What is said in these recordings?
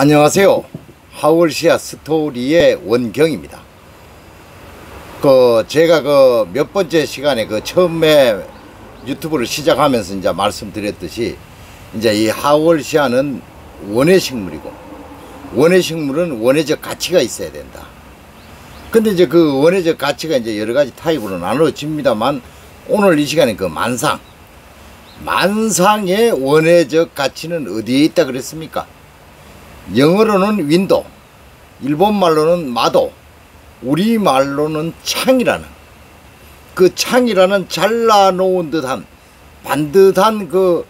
안녕하세요. 하월시아 스토리의 원경입니다. 제가 몇 번째 시간에 처음에 유튜브를 시작하면서 이제 말씀드렸듯이 이제 이 하월시아는 원예식물이고 원예식물은 원예적 가치가 있어야 된다. 근데 이제 그 원예적 가치가 이제 여러 가지 타입으로 나눠집니다만 오늘 이 시간에 만상의 원예적 가치는 어디에 있다 그랬습니까? 영어로는 윈도우, 일본말로는 마도, 우리말로는 창이라는 그 창이라는 잘라놓은 듯한 반듯한 그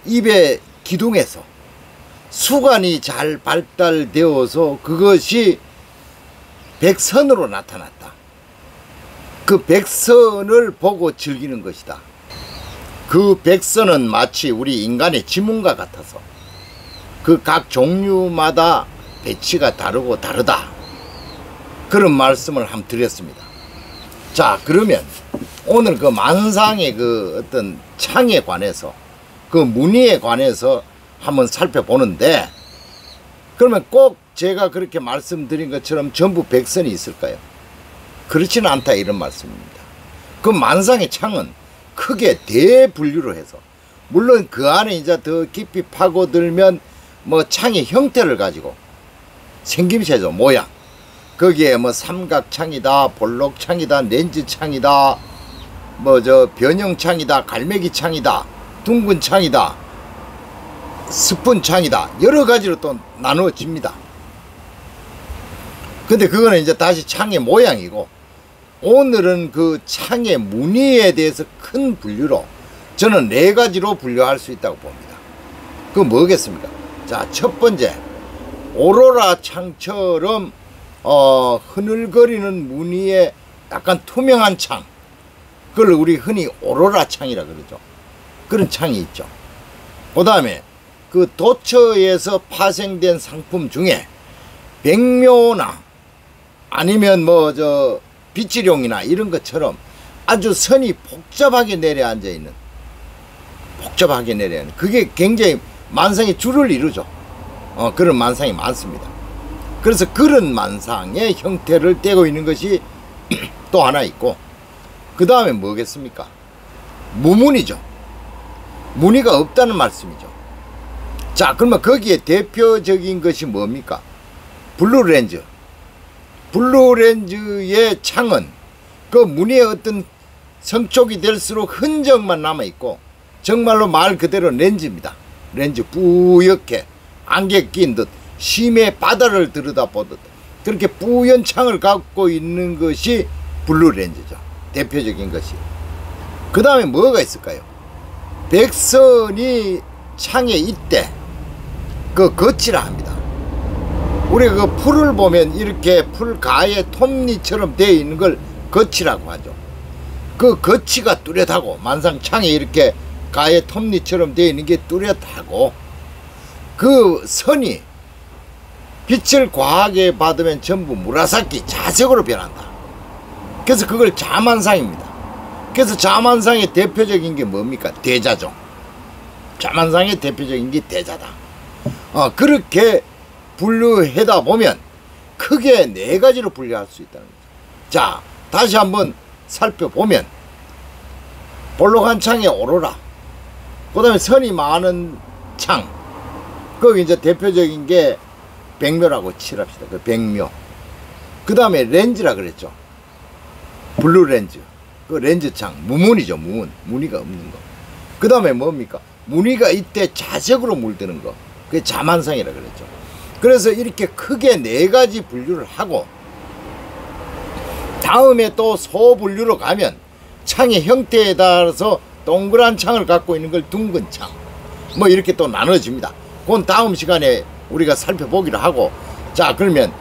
입의 기둥에서 수관이 잘 발달되어서 그것이 백선으로 나타났다. 그 백선을 보고 즐기는 것이다. 그 백선은 마치 우리 인간의 지문과 같아서 그 각 종류마다 배치가 다르고 다르다. 그런 말씀을 한번 드렸습니다. 자, 그러면 오늘 그 만상의 어떤 창에 관해서 그 무늬에 관해서 한번 살펴보는데, 그러면 꼭 제가 그렇게 말씀드린 것처럼 전부 백선이 있을까요? 그렇지는 않다, 이런 말씀입니다. 그 만상의 창은 크게 대분류로 해서, 물론 그 안에 이제 더 깊이 파고들면 창의 형태를 가지고 생김새죠, 모양. 거기에 삼각창이다, 볼록창이다, 렌즈창이다, 변형창이다, 갈매기창이다, 둥근창이다, 스푼창이다, 여러 가지로 또 나누어집니다. 근데 그거는 이제 다시 창의 모양이고, 오늘은 그 창의 무늬에 대해서 큰 분류로 저는 4가지로 분류할 수 있다고 봅니다. 그거 뭐겠습니까? 자, 첫 번째, 오로라 창처럼 흐늘거리는 무늬의 약간 투명한 창, 그걸 우리 흔히 오로라 창이라 그러죠. 그런 창이 있죠. 그 다음에 그 도처에서 파생된 상품 중에 백묘나 아니면 비치룡이나 이런 것처럼 아주 선이 복잡하게 내려앉아 있는, 그게 굉장히 만상의 줄을 이루죠. 그런 만상이 많습니다. 그래서 그런 만상의 형태를 떼고 있는 것이 또 하나 있고, 그 다음에 뭐겠습니까? 무문이죠. 무늬가 없다는 말씀이죠. 자, 그러면 거기에 대표적인 것이 뭡니까? 블루렌즈. 블루렌즈의 창은 그 무늬의 어떤 성촉이 될수록 흔적만 남아있고, 정말로 말 그대로 렌즈입니다. 렌즈, 뿌옇게 안개 낀 듯 심해 바다를 들여다보듯 그렇게 뿌연 창을 갖고 있는 것이 블루렌즈죠. 대표적인 것이. 그 다음에 뭐가 있을까요? 백선이 창에 있대 그 거치라 합니다. 우리가 그 풀을 보면 이렇게 풀 가에 톱니처럼 되어 있는 걸 거치라고 하죠. 그 거치가 뚜렷하고, 만상 창에 이렇게 가에 톱니처럼 되어 있는 게 뚜렷하고, 그 선이 빛을 과하게 받으면 전부 무라사키 자색으로 변한다. 그래서 그걸 자만상입니다. 그래서 자만상의 대표적인 게 뭡니까? 대자죠. 자만상의 대표적인 게 대자다. 그렇게 분류하다 보면 크게 4가지로 분류할 수 있다는 거죠. 자, 다시 한번 살펴보면 볼록한 창의 오로라, 그 다음에 선이 많은 창, 거기 이제 대표적인 게 백묘라고 칠합시다. 그 백묘. 그 다음에 렌즈라 그랬죠. 블루 렌즈. 그 렌즈 창. 무문이죠, 무문. 무늬가 없는 거. 그 다음에 뭡니까? 무늬가 이때 자색으로 물드는 거. 그게 자만상이라 그랬죠. 그래서 이렇게 크게 4가지 분류를 하고, 다음에 또 소분류로 가면 창의 형태에 따라서 동그란 창을 갖고 있는 걸 둥근 창, 이렇게 또 나눠집니다. 그건 다음 시간에 우리가 살펴보기로 하고, 자, 그러면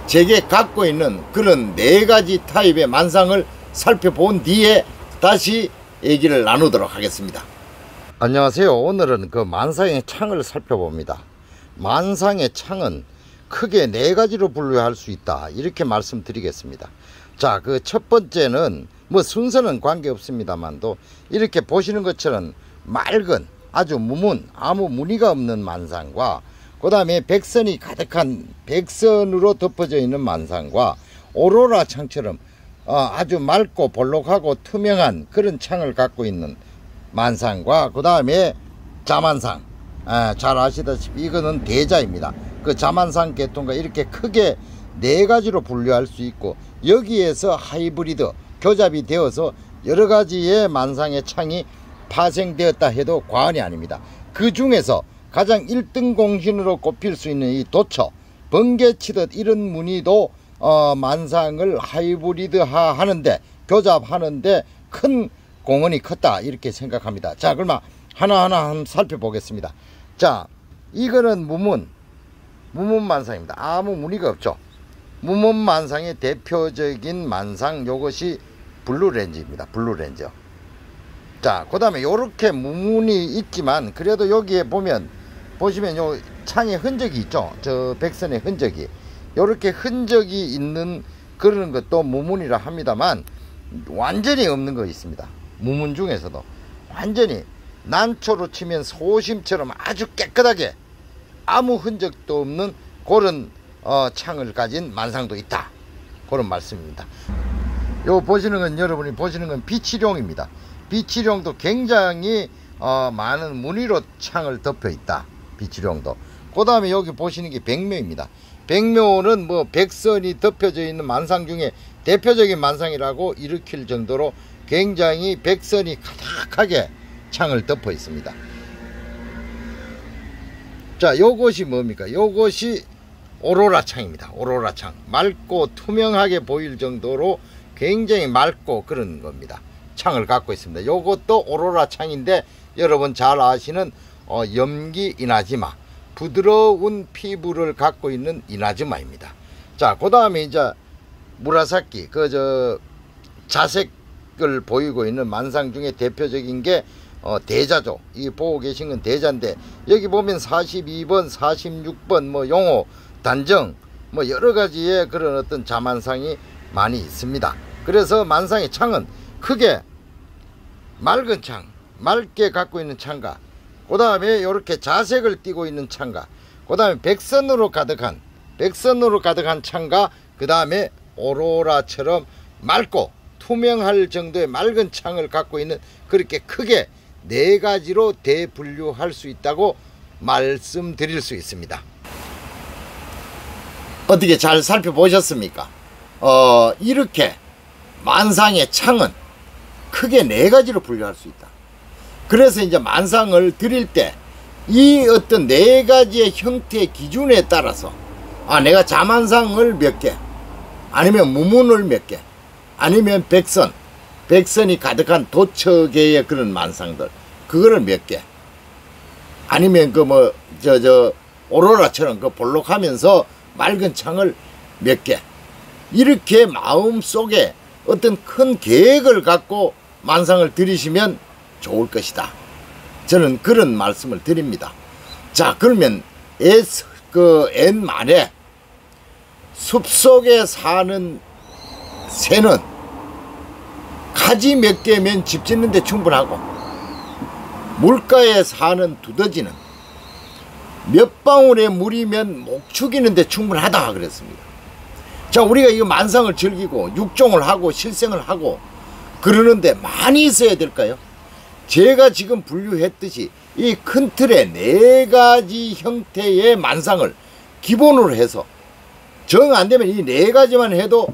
제게 갖고 있는 그런 4가지 타입의 만상을 살펴본 뒤에 다시 얘기를 나누도록 하겠습니다. 안녕하세요. 오늘은 그 만상의 창을 살펴봅니다. 만상의 창은 크게 4가지로 분류할 수 있다, 이렇게 말씀드리겠습니다. 자, 그 첫 번째는 순서는 관계없습니다만도 이렇게 보시는 것처럼 맑은 아주 무문, 아무 무늬가 없는 만상과, 그 다음에 백선이 가득한 백선으로 덮어져 있는 만상과 오로라 창처럼 아주 맑고 볼록하고 투명한 그런 창을 갖고 있는 만상과 그 다음에 자만상, 잘 아시다시피 이거는 대자입니다. 그 자만상 계통과 이렇게 크게 네 가지로 분류할 수 있고, 여기에서 하이브리드 교잡이 되어서 여러 가지의 만상의 창이 파생되었다 해도 과언이 아닙니다. 그 중에서 가장 1등 공신으로 꼽힐 수 있는 이 도처, 번개치듯 이런 무늬도 만상을 하이브리드화 하는데, 교잡하는데 큰 공헌이 컸다 이렇게 생각합니다. 자, 그러면 하나하나 한번 살펴보겠습니다. 자, 이거는 무문 만상입니다. 아무 무늬가 없죠. 무문 만상의 대표적인 만상, 요것이 블루렌즈입니다. 블루렌즈. 자, 그 다음에 요렇게 무문이 있지만 그래도 여기에 보시면 요 창에 흔적이 있죠. 저 백선의 흔적이, 요렇게 흔적이 있는 그런 것도 무문이라 합니다만 완전히 없는 거 있습니다. 무문 중에서도 완전히 난초로 치면 소심처럼 아주 깨끗하게 아무 흔적도 없는 그런 창을 가진 만상도 있다, 그런 말씀입니다. 요 보시는 건, 여러분이 보시는 건 비치룡입니다. 비치룡도 굉장히 많은 무늬로 창을 덮여 있다, 비치룡도. 그 다음에 여기 보시는 게 백묘입니다. 백묘는 뭐 백선이 덮여져 있는 만상 중에 대표적인 만상이라고 일으킬 정도로 굉장히 백선이 가득하게 창을 덮어 있습니다. 자, 요것이 뭡니까? 요것이 오로라 창입니다. 오로라 창. 맑고 투명하게 보일 정도로 굉장히 맑고 그런 겁니다. 창을 갖고 있습니다. 요것도 오로라 창인데, 여러분 잘 아시는 염기 이나즈마, 부드러운 피부를 갖고 있는 이나즈마입니다. 자, 그 다음에 이제 무라사키, 자색을 보이고 있는 만상 중에 대표적인 게 대자죠. 이 보고 계신 건 대자인데, 여기 보면 42번, 46번, 뭐 용호, 단정, 뭐 여러 가지의 그런 어떤 자만상이 많이 있습니다. 그래서 만상의 창은 크게 맑은 창, 맑게 갖고 있는 창과, 그 다음에 이렇게 자색을 띠고 있는 창과, 그 다음에 백선으로 가득한 창과, 그 다음에 오로라처럼 맑고 투명할 정도의 맑은 창을 갖고 있는, 그렇게 크게 네 가지로 대분류할 수 있다고 말씀드릴 수 있습니다. 어떻게 잘 살펴보셨습니까? 이렇게 만상의 창은 크게 네 가지로 분류할 수 있다. 그래서 이제 만상을 드릴 때 이 어떤 네 가지의 형태의 기준에 따라서 내가 자만상을 몇 개, 아니면 무문을 몇 개, 아니면 백선이 가득한 도처계의 그런 만상들, 그거를 몇 개, 아니면 오로라처럼 볼록하면서 맑은 창을 몇 개, 이렇게 마음속에 어떤 큰 계획을 갖고 만상을 드리시면 좋을 것이다, 저는 그런 말씀을 드립니다. 자, 그러면 N 말에 숲속에 사는 새는 가지 몇 개면 집 짓는 데 충분하고, 물가에 사는 두더지는 몇 방울의 물이면 목 축이는 데 충분하다 그랬습니다. 자, 우리가 이 만상을 즐기고 육종을 하고 실생을 하고 그러는데 많이 있어야 될까요? 제가 지금 분류했듯이 이 큰 틀에 네 가지 형태의 만상을 기본으로 해서, 정 안되면 이 네 가지만 해도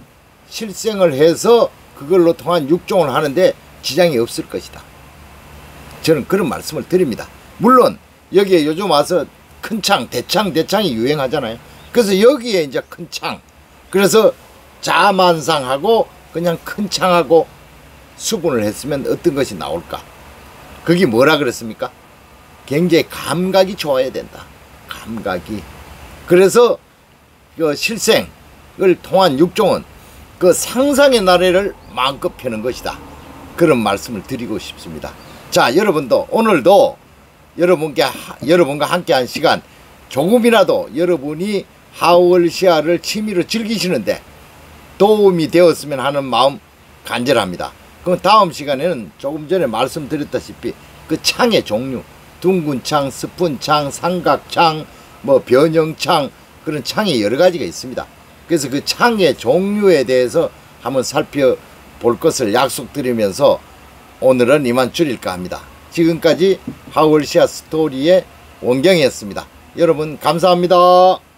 실생을 해서 그걸로 통한 육종을 하는데 지장이 없을 것이다, 저는 그런 말씀을 드립니다. 물론 여기에 요즘 와서 큰 창, 대창이 유행하잖아요. 그래서 여기에 이제 큰 창, 그래서 자만상하고 그냥 큰 창하고 수분을 했으면 어떤 것이 나올까? 그게 뭐라 그랬습니까? 굉장히 감각이 좋아야 된다, 감각이. 그래서 그 실생을 통한 육종은 그 상상의 나래를 마음껏 펴는 것이다, 그런 말씀을 드리고 싶습니다. 자, 여러분도 오늘도 여러분과 함께한 시간, 조금이라도 여러분이 하월시아를 취미로 즐기시는데 도움이 되었으면 하는 마음 간절합니다. 그럼 다음 시간에는 조금 전에 말씀드렸다시피 그 창의 종류, 둥근 창, 스푼 창, 삼각 창, 뭐 변형창, 그런 창이 여러 가지가 있습니다. 그래서 그 창의 종류에 대해서 한번 살펴볼 것을 약속드리면서 오늘은 이만 줄일까 합니다. 지금까지 하월시아 스토리의 원경이었습니다. 여러분 감사합니다.